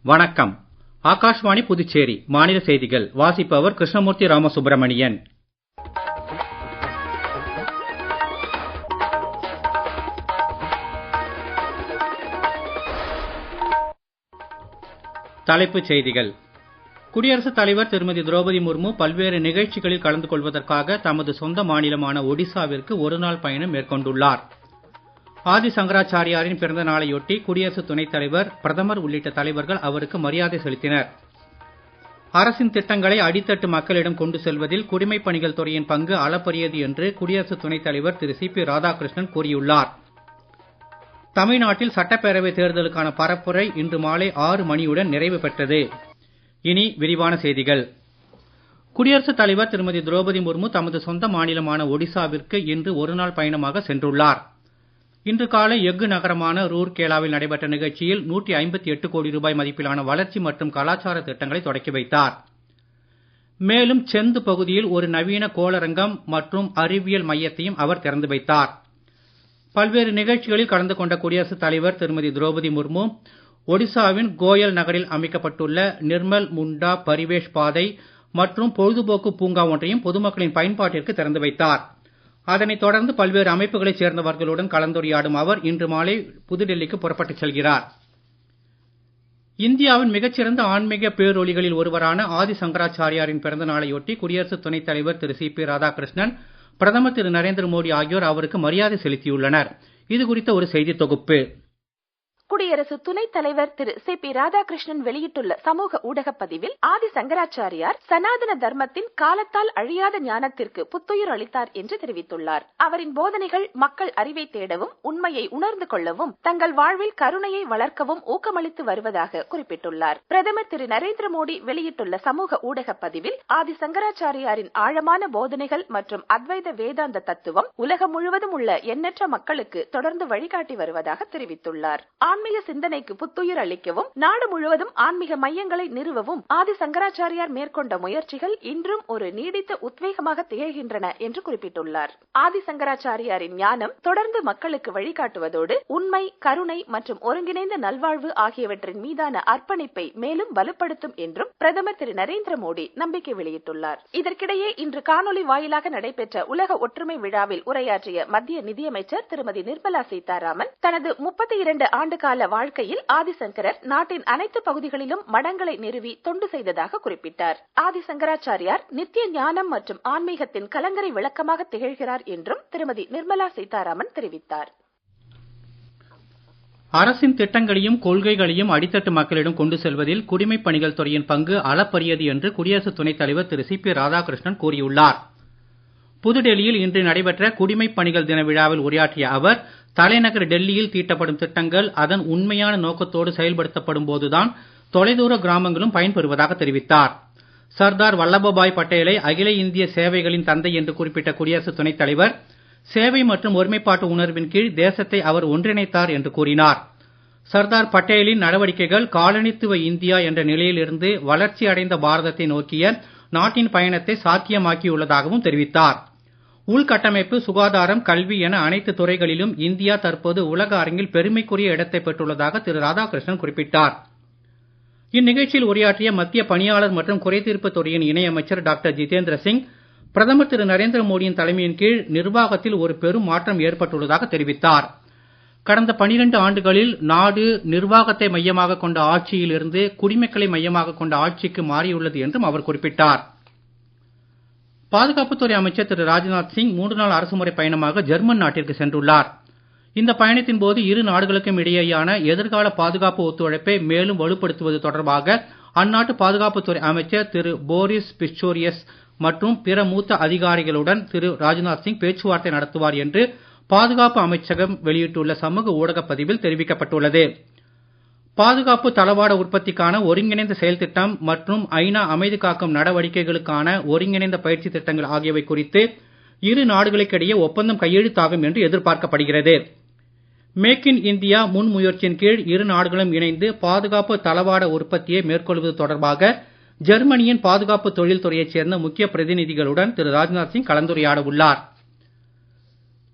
வணக்கம். ஆகாஷ்வாணி புதுச்சேரி மாநில செய்திகள் வாசிப்பவர் கிருஷ்ணமூர்த்தி ராமசுப்ரமணியன். தலைப்புச் செய்திகள். குடியரசுத் தலைவர் திருமதி திரௌபதி முர்மு பல்வேறு நிகழ்ச்சிகளில் கலந்து கொள்வதற்காக தமது சொந்த மாநிலமான ஒடிசாவிற்கு ஒருநாள் பயணம் மேற்கொண்டுள்ளார். ஆதி சங்கராச்சாரியாரின் பிறந்த நாளையொட்டி குடியரசு துணைத் தலைவர், பிரதமர் உள்ளிட்ட தலைவர்கள் அவருக்கு மரியாதை செலுத்தினர். அரசின் திட்டங்களை அடித்தட்டு மக்களிடம் கொண்டு செல்வதில் குடிமைப் பணிகள் துறையின் பங்கு அளப்பரியது என்று குடியரசு துணைத் தலைவர் திரு சி.பி. ராதாகிருஷ்ணன் கூறியுள்ளார். தமிழ்நாட்டில் சட்டப்பேரவை தேர்தலுக்கான பரப்புரை இன்று மாலை 6 மணியுடன் நிறைவு பெற்றது. இனி விரிவான செய்திகள். குடியரசுத் தலைவர் திருமதி திரௌபதி முர்மு தமது சொந்த மாநிலமான ஒடிசாவிற்கு இன்று ஒருநாள் பயணமாக சென்றுள்ளார். இன்று காலை எஃகு நகரமான ரூர்கேலாவில் நடைபெற்ற நிகழ்ச்சியில் 158 கோடி ரூபாய் மதிப்பிலான வளர்ச்சி மற்றும் கலாச்சார திட்டங்களை தொடக்கி வைத்தார். மேலும் செந்து பகுதியில் ஒரு நவீன கோளரங்கம் மற்றும் அறிவியல் மையத்தையும் அவர் திறந்து வைத்தார். பல்வேறு நிகழ்ச்சிகளில் கலந்து கொண்ட குடியரசுத் தலைவர் திருமதி திரௌபதி முர்மு ஒடிசாவின் கோயல் நகரில் அமைக்கப்பட்டுள்ள நிர்மல் முண்டா பரிவேஷ் பாதை மற்றும் பொழுதுபோக்கு பூங்கா ஒன்றையும் பொதுமக்களின் பயன்பாட்டிற்கு திறந்து வைத்தார். அதனைத் தொடர்ந்து பல்வேறு அமைப்புகளைச் சேர்ந்தவர்களுடன் கலந்துரையாடும் அவர் இன்று மாலை புதுடெல்லிக்கு புறப்பட்டுச் செல்கிறார். இந்தியாவின் மிகச்சிறந்த ஆன்மீக பேரொளிகளில் ஒருவரான ஆதி சங்கராச்சாரியாரின் பிறந்த நாளையொட்டி குடியரசு துணைத் தலைவர் திரு சி.பி. ராதாகிருஷ்ணன், பிரதமர் திரு நரேந்திர மோடி ஆகியோர் அவருக்கு மரியாதை செலுத்தியுள்ளனர். இது குறித்த ஒரு செய்தி தொகுப்பு. குடியரசு துணைத் தலைவர் திரு சி.பி. ராதாகிருஷ்ணன் வெளியிட்டுள்ள சமூக ஊடக பதிவில், ஆதி சங்கராச்சாரியார் சனாதன தர்மத்தின் காலத்தால் அழியாத ஞானத்திற்கு புத்துயிர் அளித்தார் என்று தெரிவித்துள்ளார். அவரின் போதனைகள் மக்கள் அறிவை தேடவும், உண்மையை உணர்ந்து கொள்ளவும், தங்கள் வாழ்வில் கருணையை வளர்க்கவும் ஊக்கமளித்து வருவதாக குறிப்பிட்டுள்ளார். பிரதமர் திரு நரேந்திர மோடி வெளியிட்டுள்ள சமூக ஊடக பதிவில், ஆதி சங்கராச்சாரியாரின் ஆழமான போதனைகள் மற்றும் அத்வைத வேதாந்த தத்துவம் உலகம் முழுவதும் உள்ள எண்ணற்ற மக்களுக்கு தொடர்ந்து வழிகாட்டி வருவதாக தெரிவித்துள்ளார். ஆன்மீக சிந்தனைக்கு புத்துயிர் அளிக்கவும், நாடு முழுவதும் ஆன்மீக மையங்களை நிறுவவும் ஆதி சங்கராச்சாரியார் மேற்கொண்ட முயற்சிகள் இன்றும் ஒரு நீடித்த உத்வேகமாக திகழ்கின்றன என்று குறிப்பிட்டுள்ளார். ஆதி சங்கராச்சாரியாரின் ஞானம் தொடர்ந்து மக்களுக்கு வழிகாட்டுவதோடு உண்மை, கருணை மற்றும் ஒருங்கிணைந்த நல்வாழ்வு ஆகியவற்றின் மீதான அர்ப்பணிப்பை மேலும் வலுப்படுத்தும் என்றும் பிரதமர் திரு நரேந்திர மோடி நம்பிக்கை வெளியிட்டுள்ளார். இதற்கிடையே இன்று காணொலி வாயிலாக நடைபெற்ற உலக ஒற்றுமை விழாவில் உரையாற்றிய மத்திய நிதியமைச்சர் திருமதி நிர்மலா சீதாராமன், தனது 32 ஆண்டு கால வாழ்க்கையில் ஆதிசங்கரர் நாட்டின் அனைத்து பகுதிகளிலும் மடங்களை நிறுவி தொண்டு செய்ததாக குறிப்பிட்டார். ஆதி சங்கராச்சாரியார் நித்திய ஞானம் மற்றும் ஆன்மீகத்தின் கலங்கரை விளக்கமாக திகழ்கிறார் என்றும் திருமதி நிர்மலா சீதாராமன் தெரிவித்தார். அரசின் திட்டங்களையும் கொள்கைகளையும் அடித்தட்டு மக்களிடம் கொண்டு செல்வதில் குடிமைப் பணிகள் துறையின் பங்கு அளப்பரியது என்று குடியரசு துணைத் தலைவர் திரு சி.பி. ராதாகிருஷ்ணன் கூறியுள்ளார். புதுடெல்லியில் இன்று நடைபெற்ற குடிமைப் பணிகள் தின விழாவில் உரையாற்றிய அவர், தலைநகர் டெல்லியில் தீட்டப்படும் திட்டங்கள் அதன் உண்மையான நோக்கத்தோடு செயல்படுத்தப்படும் போதுதான் தொலைதூர கிராமங்களும் பயன்பெறுவதாக தெரிவித்தார். சர்தார் வல்லபாய் பட்டேலை அகில இந்திய சேவைகளின் தந்தை என்று குறிப்பிட்ட குடியரசு துணைத் தலைவர், சேவை மற்றும் ஒருமைப்பாட்டு உணர்வின் கீழ் தேசத்தை அவர் ஒன்றிணைத்தார் என்று கூறினார். சர்தார் பட்டேலின் நடவடிக்கைகள் காலனித்துவ இந்தியா என்ற நிலையிலிருந்து வளர்ச்சி அடைந்த பாரதத்தை நோக்கிய நாட்டின் பயணத்தை சாத்தியமாக்கியுள்ளதாகவும் தெரிவித்தார். உள்கட்டமைப்பு, சுகாதாரம், கல்வி என அனைத்து துறைகளிலும் இந்தியா தற்போது உலக அரங்கில் பெருமைக்குரிய இடத்தை பெற்றுள்ளதாக திரு ராதாகிருஷ்ணன் குறிப்பிட்டார். இந்நிகழ்ச்சியில் உரையாற்றிய மத்திய பணியாளர் மற்றும் குறைதீர்ப்பு துறையின் இணையமைச்சர் டாக்டர் ஜிதேந்திர சிங், பிரதமர் திரு நரேந்திர மோடியின் தலைமையின் கீழ் நிர்வாகத்தில் ஒரு பெரும் மாற்றம் ஏற்பட்டுள்ளதாக தெரிவித்தார். கடந்த 12 ஆண்டுகளில் நாடு நிர்வாகத்தை மையமாக கொண்ட ஆட்சியில் இருந்து குடிமக்களை மையமாக கொண்ட ஆட்சிக்கு மாறியுள்ளது என்றும் அவர் குறிப்பிட்டார். பாதுகாப்புத்துறை அமைச்சர் திரு ராஜ்நாத் சிங் 3 நாள் அரசுமுறை பயணமாக ஜெர்மன் நாட்டிற்கு சென்றுள்ளார். இந்த பயணத்தின் போது இரு நாடுகளுக்கும் இடையேயான எதிர்கால பாதுகாப்பு ஒத்துழைப்பை மேலும் வலுப்படுத்துவது தொடர்பாக அந்நாட்டு பாதுகாப்புத்துறை அமைச்சர் திரு போரிஸ் பிஸ்டோரியஸ் மற்றும் பிற மூத்த அதிகாரிகளுடன் திரு ராஜ்நாத் சிங் பேச்சுவார்த்தை நடத்துவார் என்று பாதுகாப்பு அமைச்சகம் வெளியிட்டுள்ள சமூக ஊடகப் பதிவில் தெரிவிக்கப்பட்டுள்ளது. பாதுகாப்பு தளவாட உற்பத்திக்கான ஒருங்கிணைந்த செயல் திட்டம் மற்றும் ஐநா அமைதி காக்கும் நடவடிக்கைகளுக்கான ஒருங்கிணைந்த பயிற்சி திட்டங்கள் ஆகியவை குறித்து இரு நாடுகளுக்கிடையே ஒப்பந்தம் கையெழுத்தாகும் என்று எதிர்பார்க்கப்படுகிறது. மேக் இன் இந்தியா முன்முயற்சியின் கீழ் இரு நாடுகளும் இணைந்து பாதுகாப்பு தளவாட உற்பத்தியை மேற்கொள்வது தொடர்பாக ஜெர்மனியின் பாதுகாப்பு தொழில்துறையைச் சேர்ந்த முக்கிய பிரதிநிதிகளுடன் திரு ராஜ்நாத் சிங் கலந்துரையாட உள்ளார்.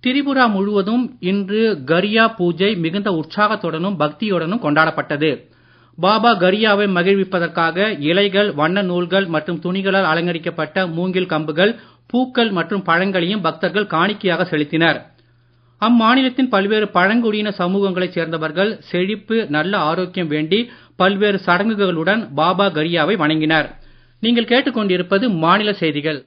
திரிபுரா முழுவதும் இன்று கரியா பூஜை மிகுந்த உற்சாகத்துடனும் பக்தியுடனும் கொண்டாடப்பட்டது. பாபா கரியாவை மகிழ்விப்பதற்காக இலைகள், வண்ண நூல்கள் மற்றும் துணிகளால் அலங்கரிக்கப்பட்ட மூங்கில் கம்புகள், பூக்கள் மற்றும் பழங்களையும் பக்தர்கள் காணிக்கையாக செலுத்தினர். அம்மாநிலத்தின் பல்வேறு பழங்குடியின சமூகங்களைச் சேர்ந்தவர்கள் செழிப்பு, நல்ல ஆரோக்கியம் வேண்டி பல்வேறு சடங்குகளுடன் பாபா கரியாவை வணங்கினர். நீங்கள் கேட்டுக்கொண்டிருப்பது மாநில செய்திகள்.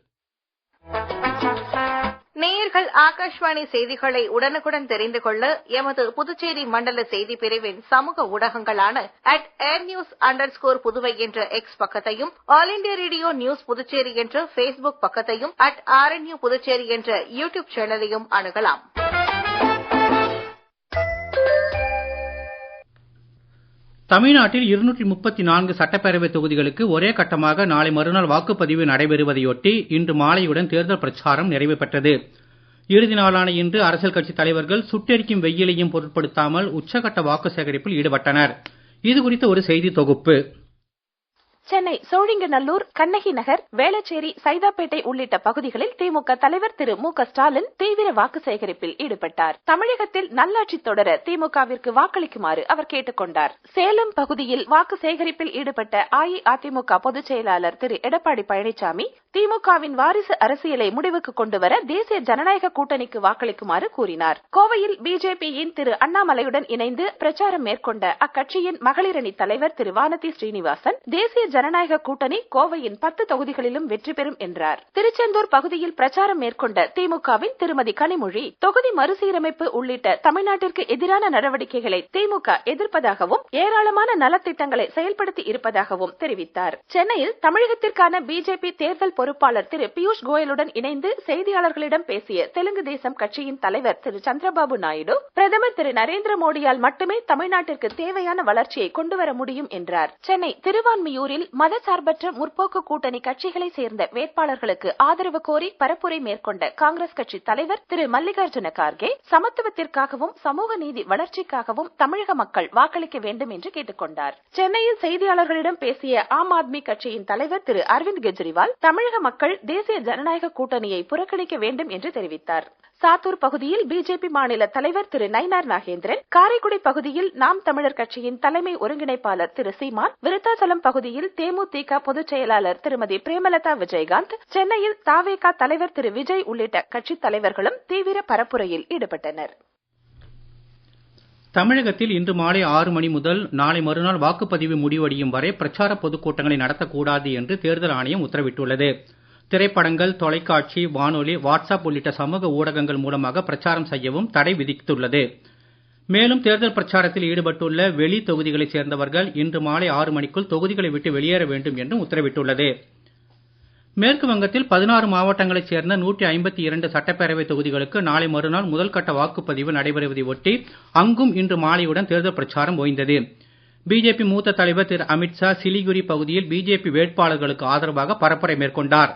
நேயர்கள் ஆகாஷ்வாணி செய்திகளை உடனுக்குடன் தெரிந்து கொள்ள எமது புதுச்சேரி மண்டல செய்தி பிரிவின் சமூக ஊடகங்களான @airnews_புதுவை என்ற எக்ஸ் பக்கத்தையும், all India radio news Puducherry என்ற Facebook பக்கத்தையும், @RNU புதுச்சேரி என்ற யூடியூப் சேனலையும் அணுகலாம். தமிழ்நாட்டில் 234 சட்டப்பேரவை தொகுதிகளுக்கு ஒரே கட்டமாக நாளை மறுநாள் வாக்குப்பதிவு நடைபெறுவதையொட்டி இன்று மாலையுடன் தேர்தல் பிரச்சாரம் நிறைவு பெற்றது. இறுதி நாளான இன்று அரசியல் கட்சித் தலைவர்கள் சுட்டெரிக்கும் வெயிலையும் பொருட்படுத்தாமல் உச்சகட்ட வாக்கு சேகரிப்பில் ஈடுபட்டனர். இது குறித்த ஒரு செய்தி தொகுப்பு. சென்னை சோழிங்கநல்லூர், கண்ணகி நகர், வேளச்சேரி, சைதாப்பேட்டை உள்ளிட்ட பகுதிகளில் திமுக தலைவர் திரு மு க ஸ்டாலின் தீவிர வாக்கு சேகரிப்பில் ஈடுபட்டார். தமிழகத்தில் நல்லாட்சி தொடர திமுகவிற்கு வாக்களிக்குமாறு அவர் கேட்டுக் கொண்டார். சேலம் பகுதியில் வாக்கு சேகரிப்பில் ஈடுபட்ட அஇஅதிமுக பொதுச் செயலாளர் திரு எடப்பாடி பழனிசாமி திமுகவின் வாரிசு அரசியலை முடிவுக்கு கொண்டுவர தேசிய ஜனநாயக கூட்டணிக்கு வாக்களிக்குமாறு கூறினார். கோவையில் பிஜேபியின் திரு அண்ணாமலையுடன் இணைந்து பிரச்சாரம் மேற்கொண்ட அக்கட்சியின் மகளிரணி தலைவர் திரு வானதி ஸ்ரீனிவாசன் தேசிய ஜனநாயக கூட்டணி கோவையின் 10 தொகுதிகளிலும் வெற்றி பெறும் என்றார். திருச்செந்தூர் பகுதியில் பிரச்சாரம் மேற்கொண்ட திமுகவின் திருமதி கனிமொழி தொகுதி மறுசீரமைப்பு உள்ளிட்ட தமிழ்நாட்டிற்கு எதிரான நடவடிக்கைகளை திமுக எதிர்ப்பதாகவும் ஏராளமான நலத்திட்டங்களை செயல்படுத்தி இருப்பதாகவும் தெரிவித்தார். சென்னையில் தமிழகத்திற்கான பிஜேபி தேர்தல் பொறுப்பாளர் திரு பியூஷ் கோயலுடன் இணைந்து செய்தியாளர்களிடம் பேசிய தெலுங்கு தேசம் கட்சியின் தலைவர் திரு சந்திரபாபு நாயுடு பிரதமர் திரு நரேந்திர மோடியால் மட்டுமே தமிழ்நாட்டிற்கு தேவையான வளர்ச்சியை கொண்டுவர முடியும் என்றார். சென்னை திருவான்மியூரில் மதசார்பற்ற முற்போக்கு கூட்டணி கட்சிகளை சேர்ந்த வேட்பாளர்களுக்கு ஆதரவு கோரி பரப்புரை மேற்கொண்ட காங்கிரஸ் கட்சி தலைவர் திரு மல்லிகார்ஜுன கார்கே சமத்துவத்திற்காகவும் சமூக நீதி வளர்ச்சிக்காகவும் தமிழக மக்கள் வாக்களிக்க வேண்டும் என்று கேட்டுக் கொண்டார். சென்னையில் செய்தியாளர்களிடம் பேசிய ஆம் ஆத்மி கட்சியின் தலைவர் திரு அரவிந்த் கெஜ்ரிவால் தமிழக மக்கள் தேசிய ஜனநாயக கூட்டணியை புறக்கணிக்க வேண்டும் என்று தெரிவித்தார். சாத்தூர் பகுதியில் பிஜேபி மாநில தலைவர் திரு நயினார் நாகேந்திரன், காரைக்குடி பகுதியில் நாம் தமிழர் கட்சியின் தலைமை ஒருங்கிணைப்பாளர் திரு சீமான், விருத்தாச்சலம் பகுதியில் தேமுதிக பொதுச் செயலாளர் திருமதி பிரேமலதா விஜயகாந்த், சென்னையில் தாவேகா தலைவர் திரு விஜய் உள்ளிட்ட கட்சித் தலைவர்களும் தீவிர பரப்புரையில் ஈடுபட்டனர். தமிழகத்தில் இன்று மாலை 6 மணி முதல் நாளை மறுநாள் வாக்குப்பதிவு முடிவடையும் வரை பிரச்சார பொதுக்கூட்டங்களை நடத்தக்கூடாது என்று தேர்தல் ஆணையம் உத்தரவிட்டுள்ளது. திரைப்படங்கள், தொலைக்காட்சி, வானொலி, வாட்ஸ்அப் உள்ளிட்ட சமூக ஊடகங்கள் மூலமாக பிரச்சாரம் செய்யவும் தடை விதித்துள்ளது. மேலும் தேர்தல் பிரச்சாரத்தில் ஈடுபட்டுள்ள வெளி தொகுதிகளைச் சேர்ந்தவர்கள் இன்று மாலை 6 மணிக்குள் தொகுதிகளை விட்டு வெளியேற வேண்டும் என்றும் உத்தரவிட்டுள்ளது. மேற்கு வங்கத்தில் 16 மாவட்டங்களைச் சேர்ந்த 152 சட்டப்பேரவை தொகுதிகளுக்கு நாளை மறுநாள் முதல்கட்ட வாக்குப்பதிவு நடைபெறுவதை ஒட்டி அங்கும் இன்று மாலையுடன் தேர்தல் பிரச்சாரம் ஓய்ந்தது. பிஜேபி மூத்த தலைவர் திரு அமித்ஷா சிலிகுரி பகுதியில் பிஜேபி வேட்பாளர்களுக்கு ஆதரவாக பரப்புரை மேற்கொண்டார்.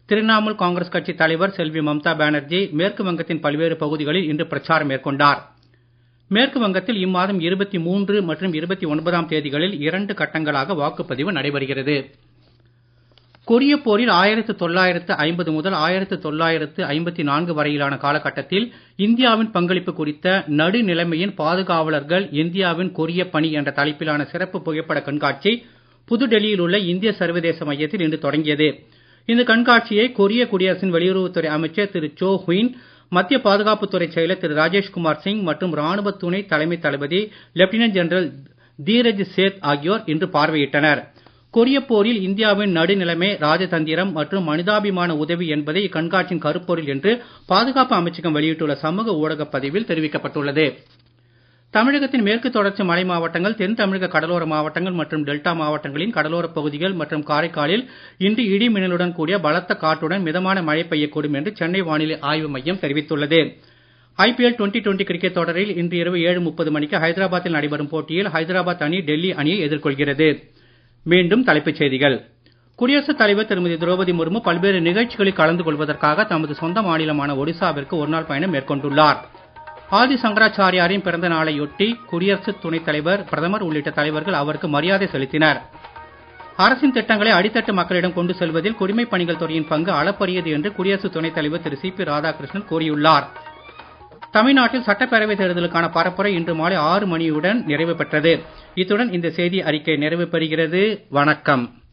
திரிணாமுல் காங்கிரஸ் கட்சி தலைவர் செல்வி மம்தா பானர்ஜி மேற்கு வங்கத்தின் பல்வேறு பகுதிகளில் இன்று பிரச்சாரம் மேற்கொண்டார். மேற்கு வங்கத்தில் இம்மாதம் 23 மற்றும் 29ஆம் தேதிகளில் 2 கட்டங்களாக வாக்குப்பதிவு நடைபெறுகிறது. கொரிய போரில் 1950 முதல் 1954 வரையிலான காலகட்டத்தில் இந்தியாவின் பங்களிப்பு குறித்த நடுநிலைமையின் பாதுகாவலர்கள் இந்தியாவின் கொரிய பணி என்ற தலைப்பிலான சிறப்பு புகைப்பட கண்காட்சி புதுடெல்லியில் உள்ள இந்திய சர்வதேச மையத்தில் இன்று தொடங்கியது. இந்த கண்காட்சியை கொரிய குடியரசின் வெளியுறவுத்துறை அமைச்சர் திரு சோ ஹுயின், மத்திய பாதுகாப்புத்துறை செயலர் திரு ராஜேஷ்குமார் சிங் மற்றும் ராணுவ துணை தலைமை தளபதி லெப்டினன்ட் ஜெனரல் தீரஜ் சேத் ஆகியோர் இன்று பார்வையிட்டனர். கொரிய போரில் இந்தியாவின் நடுநிலைமை, ராஜதந்திரம் மற்றும் மனிதாபிமான உதவி என்பதை இக்கண்காட்சியின் கருப்பொருள் என்று பாதுகாப்பு அமைச்சகம் வெளியிட்டுள்ள சமூக ஊடக பதிவில் தெரிவிக்கப்பட்டுள்ளது. தமிழகத்தின் மேற்கு தொடர்ச்சி மலை மாவட்டங்கள், தென் தமிழக கடலோர மாவட்டங்கள் மற்றும் டெல்டா மாவட்டங்களின் கடலோரப் பகுதிகள் மற்றும் காரைக்காலில் இன்று இடி மின்னலுடன் கூடிய பலத்த காற்றுடன் மிதமான மழை பெய்யக்கூடும் என்று சென்னை வானிலை ஆய்வு மையம் தெரிவித்துள்ளது. ஐபிஎல் 2020 கிரிக்கெட் தொடரில் இன்று இரவு 7:30 மணிக்கு ஹைதராபாத்தில் நடைபெறும் போட்டியில் ஹைதராபாத் அணி டெல்லி அணியை எதிர்கொள்கிறது. மீண்டும் தலைப்புச் செய்திகள். குடியரசுத் தலைவர் திருமதி திரௌபதி முர்மு பல்வேறு நிகழ்ச்சிகளில் கலந்து கொள்வதற்காக தமது சொந்த மாநிலமான ஒடிசாவிற்கு ஒருநாள் பயணம் மேற்கொண்டுள்ளார். ஆதி சங்கராச்சாரியாரின் பிறந்த நாளையொட்டி குடியரசு துணைத் தலைவர், பிரதமர் உள்ளிட்ட தலைவர்கள் அவருக்கு மரியாதை செலுத்தினர். அரசின் திட்டங்களை அடித்தட்டு மக்களிடம் கொண்டு செல்வதில் குடிமைப் பணிகள் துறையின் பங்கு அளப்பரியது என்று குடியரசு துணைத் தலைவர் திரு சிபி ராதாகிருஷ்ணன் கூறியுள்ளார். தமிழ்நாட்டில் சட்டப்பேரவை தேர்தலுக்கான பரப்புரை இன்று மாலை 6 மணியுடன் நிறைவு பெற்றது. இத்துடன் இந்த செய்தி அறிக்கை நிறைவு பெறுகிறது. வணக்கம்.